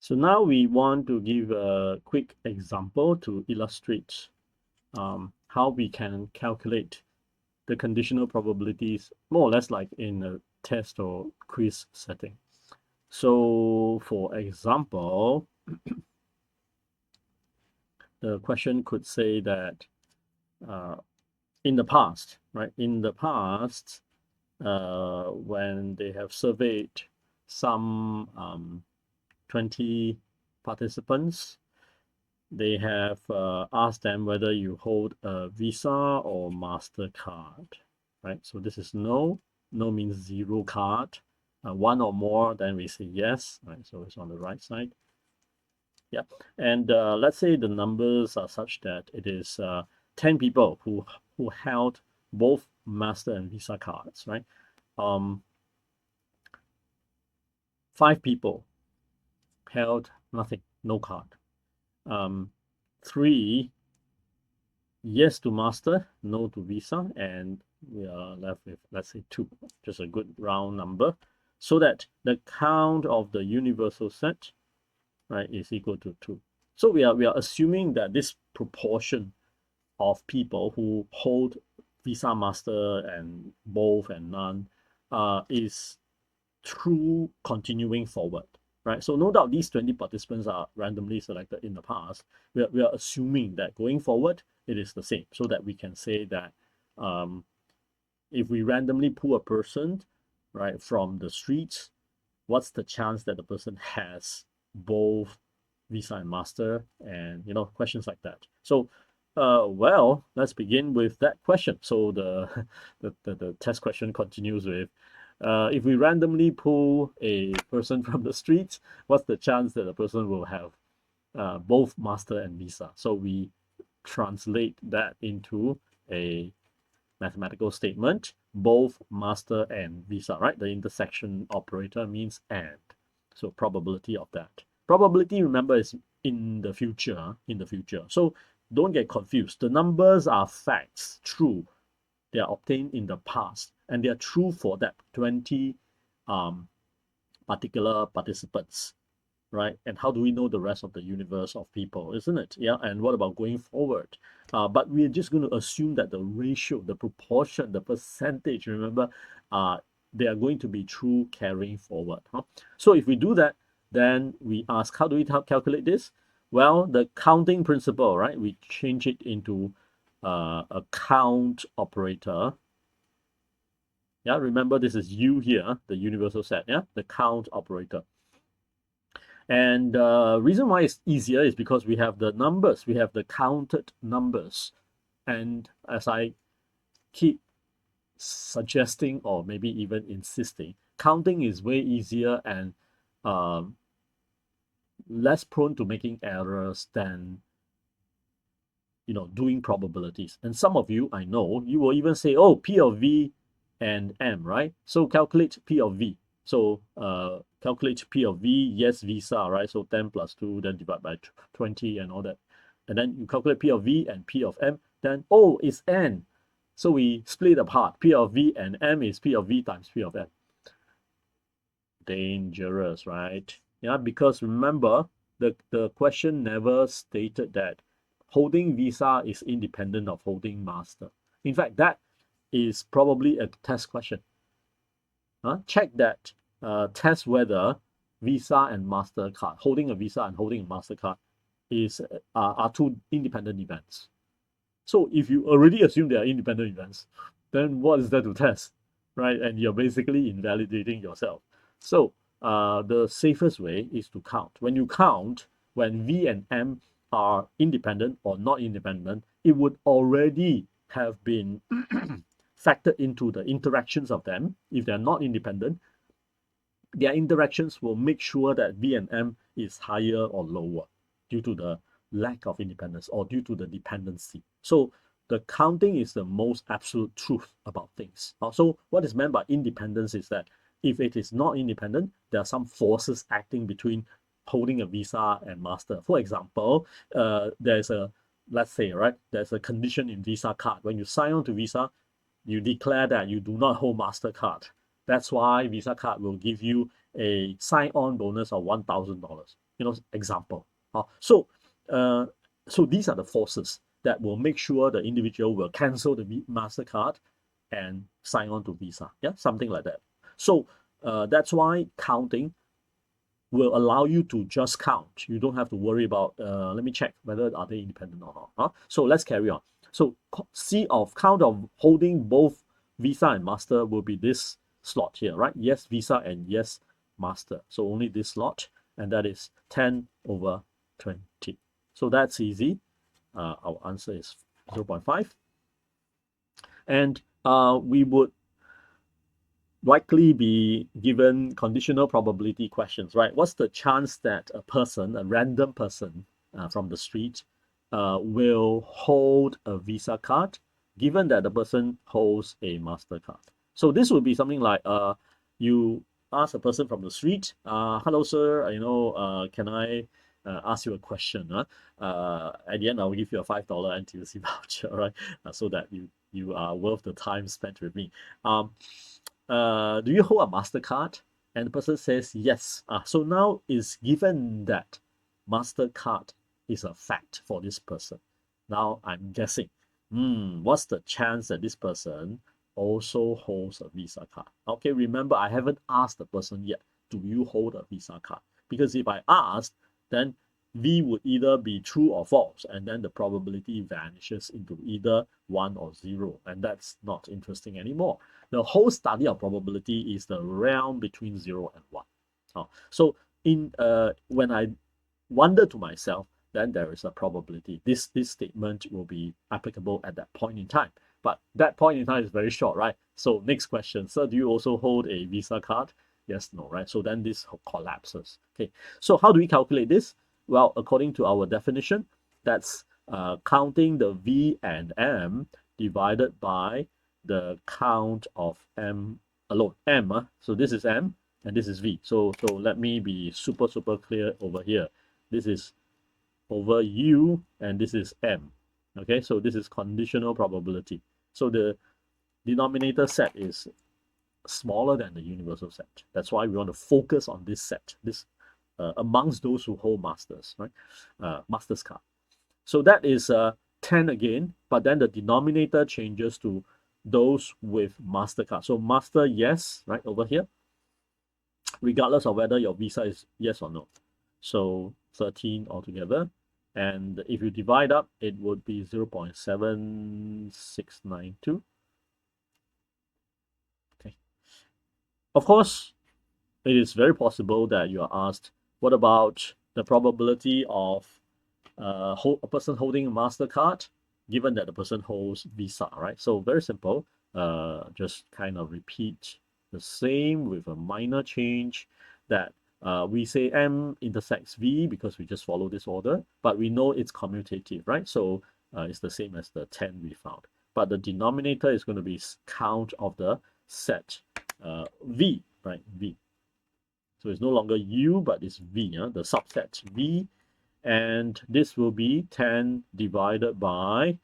So now we want to give a quick example to illustrate how we can calculate the conditional probabilities more or less like in a test or quiz setting. So for example, the question could say that uh, in the past, right? In the past, when they have surveyed some 20 participants, they have asked them whether you hold a Visa or MasterCard, right? So this is no. No means zero card. One or more, then we say yes, right? So it's on the right side. Yeah. And let's say the numbers are such that it is 10 people who held both Master and Visa cards, right? 5 people held nothing, no card. 3 yes to Master, no to Visa, and we are left with, let's say, 2, just a good round number, so that the count of the universal set, right, is equal to 2. So we are assuming that this proportion of people who hold Visa, Master, and both and none is true continuing forward, right? So no doubt these 20 participants are randomly selected in the past. We are assuming that going forward, it is the same, so that we can say that if we randomly pull a person, right, from the streets, what's the chance that the person has both Visa and Master, and questions like that. So well, let's begin with that question. So the test question continues with, if we randomly pull a person from the streets, what's the chance that the person will have both Master and Visa? So we translate that into a mathematical statement, both Master and Visa, right? The intersection operator means and. So probability of that. Probability, remember, is in the future, So don't get confused. The numbers are facts, true. They are obtained in the past, and they are true for that 20 particular participants, right? And how do we know the rest of the universe of people, isn't it? Yeah. And what about going forward? But we're just going to assume that the ratio, the proportion, the percentage, remember, they are going to be true carrying forward. So if we do that, then we ask, how do we calculate this? Well, the counting principle, right? We change it into a count operator. Yeah, remember this is U here, the universal set, yeah, the count operator. And the reason why it's easier is because we have the numbers, we have the counted numbers. And as I keep suggesting or maybe even insisting, counting is way easier and um, less prone to making errors than doing probabilities. And some of you, I know, you will even say, oh, P of V and M, right? So calculate P of V. So calculate P of V, yes, Visa, right? So 10 plus 2, then divide by 20 and all that. And then you calculate P of V and P of M, then, oh, it's N. So we split apart. P of V and M is P of V times P of M. Dangerous, right? Yeah, because remember, the question never stated that holding Visa is independent of holding Master. In fact, that is probably a test question. Check that, test whether Visa and MasterCard, holding a Visa and holding a MasterCard are two independent events. So if you already assume they are independent events, then what is there to test, right? And you're basically invalidating yourself. So the safest way is to count. When you count, when V and M are independent or not independent, it would already have been factored into the interactions of them. If they're not independent, their interactions will make sure that V and M is higher or lower due to the lack of independence or due to the dependency. So the counting is the most absolute truth about things. So what is meant by independence is that if it is not independent, there are some forces acting between holding a Visa and Master. For example, there's a, let's say, right, there's a condition in Visa card. When you sign on to Visa, you declare that you do not hold MasterCard. That's why Visa card will give you a sign-on bonus of $1,000. Example. So these are the forces that will make sure the individual will cancel the MasterCard and sign on to Visa. Yeah, something like that. So that's why counting will allow you to just count. You don't have to worry about, let me check whether are they independent or not. So let's carry on. So count of holding both Visa and Master will be this slot here, right? Yes, Visa and yes, Master. So only this slot, and that is 10 over 20. So that's easy. Our answer is 0.5. And we would likely be given conditional probability questions, right? What's the chance that a random person from the street will hold a Visa card, given that the person holds a MasterCard? So this would be something like you ask a person from the street, hello sir, can I ask you a question? At the end, I'll give you a $5 NTUC voucher, right? So that you are worth the time spent with me. Do you hold a MasterCard? And the person says yes. So now it's given that MasterCard is a fact for this person. Now I'm guessing, what's the chance that this person also holds a Visa card? Okay, remember, I haven't asked the person yet, do you hold a Visa card? Because if I asked, then V would either be true or false, and then the probability vanishes into either 1 or 0, and that's not interesting anymore. The whole study of probability is the realm between 0 and 1. So when I wonder to myself, then there is a probability. This statement will be applicable at that point in time. But that point in time is very short, right? So next question, sir, do you also hold a Visa card? Yes, no, right? So then this collapses. Okay, so how do we calculate this? Well, according to our definition, that's counting the V and M divided by the count of M alone. So this is M and this is V. So let me be super clear over here. This is over U and this is M. Okay, so this is conditional probability. So the denominator set is smaller than the universal set. That's why we want to focus on this set, this amongst those who hold masters, right? Master's card. So that is 10 again, but then the denominator changes to those with MasterCard. So Master, yes, right over here, regardless of whether your Visa is yes or no. So 13 altogether. And if you divide up, it would be 0.7692. Okay. Of course, it is very possible that you are asked, what about the probability of a person holding a MasterCard, given that the person holds Visa, right? So very simple. Just kind of repeat the same with a minor change that we say M intersects V because we just follow this order, but we know it's commutative, right? So it's the same as the 10 we found. But the denominator is going to be count of the set V, right? V. So it's no longer U, but it's V, the subset V. And this will be 10 divided by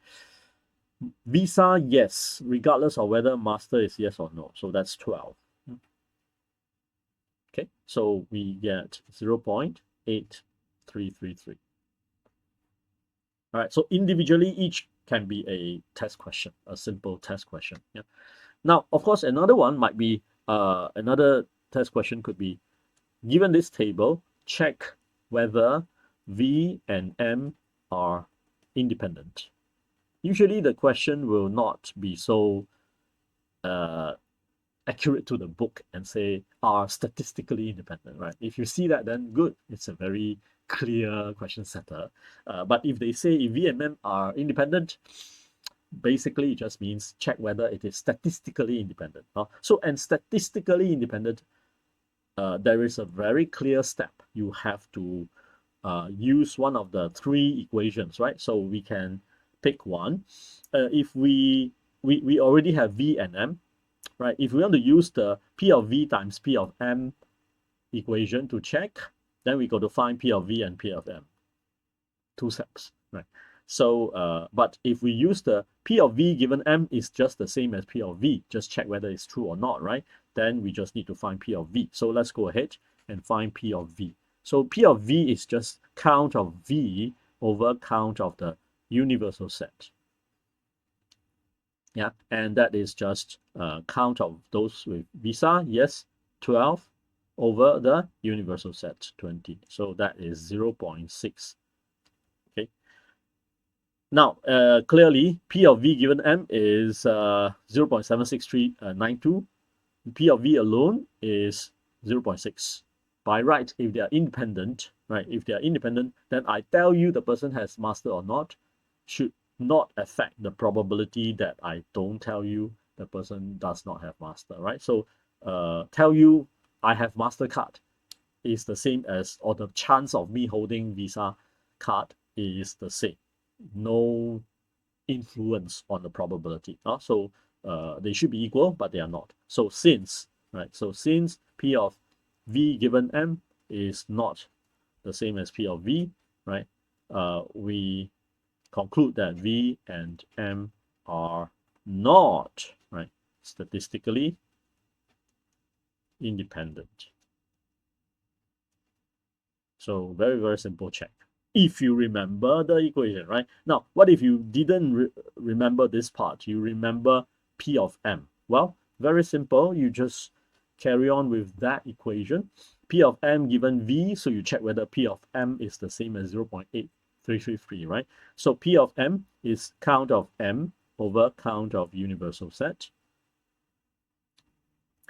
Visa, yes, regardless of whether Master is yes or no. So that's 12. Okay, so we get 0.8333. All right, so individually, each can be a test question, a simple test question. Yeah. Now, of course, another one might be, another test question could be, given this table, check whether V and M are independent. Usually the question will not be so accurate to the book and say are statistically independent, right? If you see that, then good. It's a very clear question setter. But if they say if V and M are independent, basically it just means check whether it is statistically independent. And statistically independent, there is a very clear step. You have to use one of the 3 equations, right? So we can pick one. If we already have V and M, right? If we want to use the P of V times P of M equation to check, then we go to find P of V and P of M. 2 steps, right? So, but if we use the P of V given M is just the same as P of V, just check whether it's true or not, right? then we just need to find P of V. So let's go ahead and find P of V. So P of V is just count of V over count of the universal set. Yeah, and that is just count of those with visa, yes, 12 over the universal set, 20. So that is 0.6. Okay. Now, clearly, P of V given M is 0.76392. P of V alone is 0.6. By right, if they are independent, right, if they are independent, then I tell you the person has master or not should not affect the probability that I don't tell you the person does not have master, right? So tell you I have MasterCard is the same as, or the chance of me holding Visa card is the same. No influence on the probability. So they should be equal, but they are not. So since, right? So since P of V given M is not the same as P of V, right? We conclude that V and M are not, right, statistically independent. So very, very simple check. If you remember the equation, right? Now, what if you didn't remember this part? You remember P of M. Well, very simple. You just carry on with that equation. P of M given V, so you check whether P of M is the same as 0.8333, right? So P of M is count of M over count of universal set.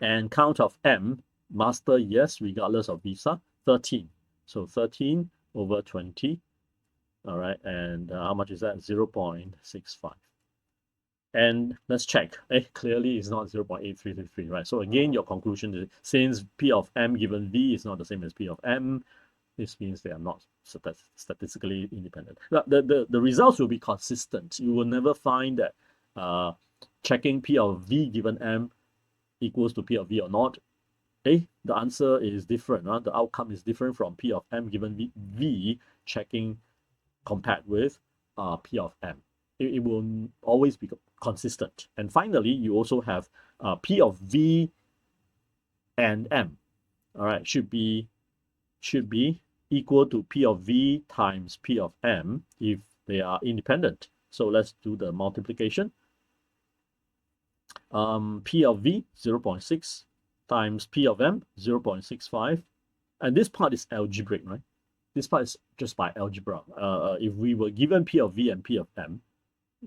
And count of M, master, yes, regardless of visa, 13. So 13 over 20, all right, and how much is that? 0.65. And let's check. Clearly it's not 0.8333, right? So again, your conclusion is since P of M given V is not the same as P of M, this means they are not statistically independent. The results will be consistent. You will never find that checking P of V given M equals to P of V or not. The answer is different. The outcome is different from P of M given V checking compared with P of M. It will always be consistent. And finally, you also have P of V and M. All right, should be equal to P of V times P of M if they are independent. So let's do the multiplication. P of V 0.6 times P of M 0.65, and this part is algebraic, right? This part is just by algebra. If we were given P of V and P of M,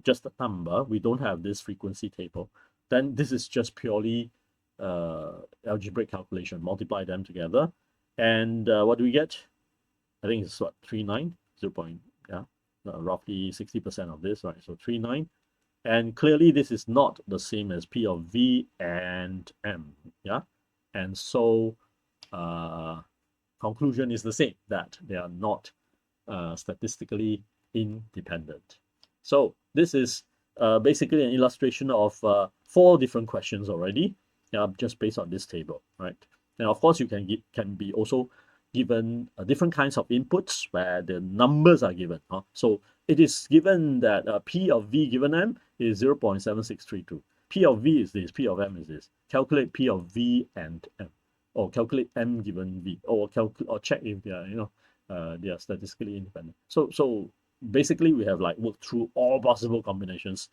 just a number, we don't have this frequency table, then this is just purely algebraic calculation. Multiply them together, and what do we get? I think it's what, 39, 0. Yeah, roughly 60% of this, right? So 39. And clearly this is not the same as P of V and M, yeah? And so conclusion is the same, that they are not statistically independent. So this is basically an illustration of 4 different questions already, just based on this table, right? And of course, you can be also given different kinds of inputs where the numbers are given. So it is given that P of V given M is 0.7632. P of V is this, P of M is this. Calculate P of V and M, or calculate M given V, or check if they are, they are statistically independent. So basically we have like worked through all possible combinations,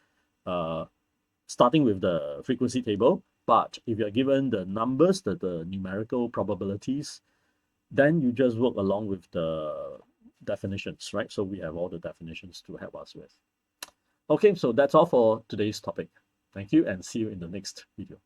starting with the frequency table. But if you're given the numbers, the numerical probabilities, then you just work along with the definitions, right? So we have all the definitions to help us with. Okay, so that's all for today's topic. Thank you and see you in the next video.